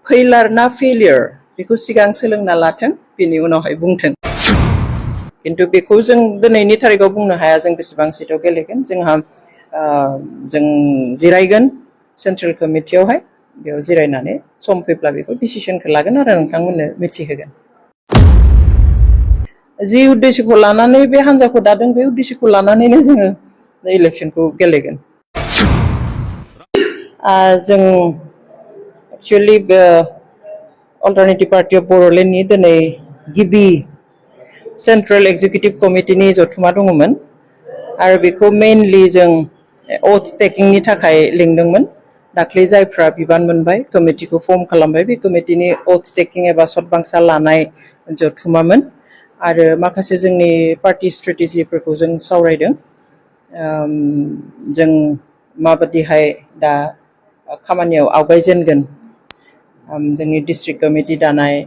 failure ना failure बेखौ सिगां सोलोंना लाथों बिनि उनावहाय बुंथों किन्तु बेखौ जों दिनैनि तारिखाव बुंनो हाया जों बेसेबां सिटआव गेलेगोन जोंहा जों जिरायगोन सेन्ट्रेल कमिटियावहाय बेयाव जिरायनानै सम फैब्ला बेखौ डिसिसनखौ लागोन आरो नोंथांमोननो मिथिहोगोन जि उद्देश्यखौ लानानै बे हान्जाखौ दादों बे उद्देश्यखौ लानानैनो जोङो इलेक्सनखौ गेलेगोन जों एक्चुअली अल्टारनेटिभ पार्टी अफ बड'लेण्डनि दिनै गिबि सेन्ट्रेल एक्जिकिउटिभ कमिटिनि जथुमा दङमोन आरो बेखौ मेइनलि जों ओथ टेकिंनि थाखाय लिंदोंमोन दाख्लै जायफ्रा बिबान मोनबाय कमिटिखौ फर्म खालामबाय बे कमिटिनि ओथ टेकिं एबा सतबांसा लानाय जथुमामोन आरो माखासे जोंनि पार्टी स्ट्रेटेजिफोरखौ जों सावरायदों जों माबादिहाय दा खामानियाव आवगायजेनगोन जोंनि डिस्ट्रिक्ट कमिटि दानाय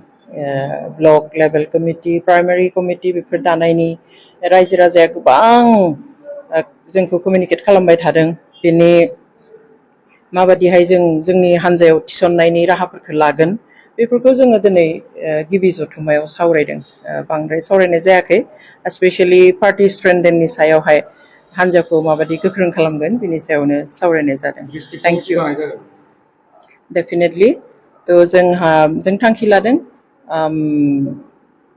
block level committee primary committee बेफोर दानायनि रायजो राजाया गोबां जोंखौ कमिउनिकेट खालामबाय थादों बेनि माबादिहाय जों जोंनि हान्जायाव थिसननायनि राहाफोरखौ लागोन बेफोरखौ जोङो दिनै गिबि जथुमायाव सावरायदों बांद्राय सावरायनाय जायाखै स्पेशली पार्टी स्ट्रेंथेनिंनि सायावहाय हान्जाखौ माबादि गोख्रों खालामगोन बिनि सायावनो सावरायनाय जादों थेंक इउ डेफिनेटलि थ' जों थांखि लादों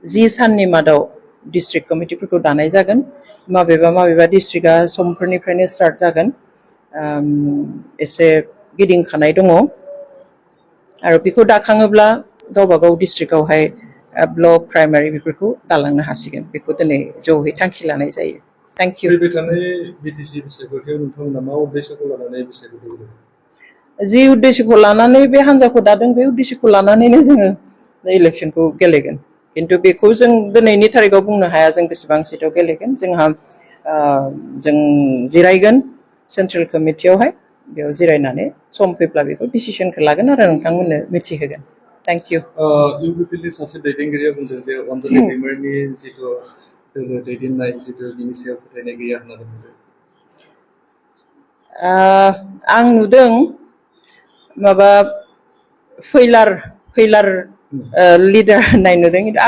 10 साननि मादाव डिस्ट्रिक्ट कमिटिफोरखौ दानाय जागोन माबेबा डिस्ट्रिक्टआ समफोरनिफ्रायनो स्टार्ट जागोन एसे गिदिंखानाय दङ आरो बेखौ दाखाङोब्ला गावबा गाव डिस्ट्रिक्टआवहाय ब्लक प्राइमारि बेफोरखौ दालांनो हासिगोन बेखौ दिनै ज'है थांखि लानाय जायो थेंक इउ फैबाय थानाय बिटिसि बिसायख'थियाव नोंथांमोना मा उद्देश्यखौ लानानै बिसायख'थियाव जि उद्देश्यखौ लानानै बे हान्जाखौ दादों बे उद्देश्यखौ लानानैनो जोङो इलेक्सनखौ गेलेगोन किन्तु बेखौ जों दिनैनि तारिखाव बुंनो हाया जों बेसेबां सिटआव गेलेगोन जोंहा जों जिरायगोन सेन्ट्रेल कमिटियावहाय बेयाव जिरायनानै सम फैब्ला बेखौ डिसिसनखौ लागोन आरो नोंथांमोननो मिथिहोगोन थेंक इउ इउपिपिएलनि सासे दैदेनगिरिया बुंदों जे अनजालि दैमारिनि जिथु दोलो दैदेननाय जिथु बिनि सायाव फोथायनाय गैया होननानै बुंदों आं नुदों माबा फैलार लिडार होननाय नुदों किन्तु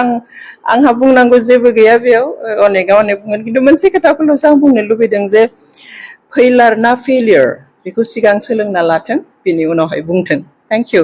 आंहा बुंनांगौ जेबो गैया बेयाव अनेकआ अनेक बुंगोन किन्तु मोनसे खोथाखौल'सो आं बुंनो लुबैदों जे फैलार ना फेलियर बेखौ सिगां सोलोंना लाथों बिनि उनावहाय बुंथों थेंक इउ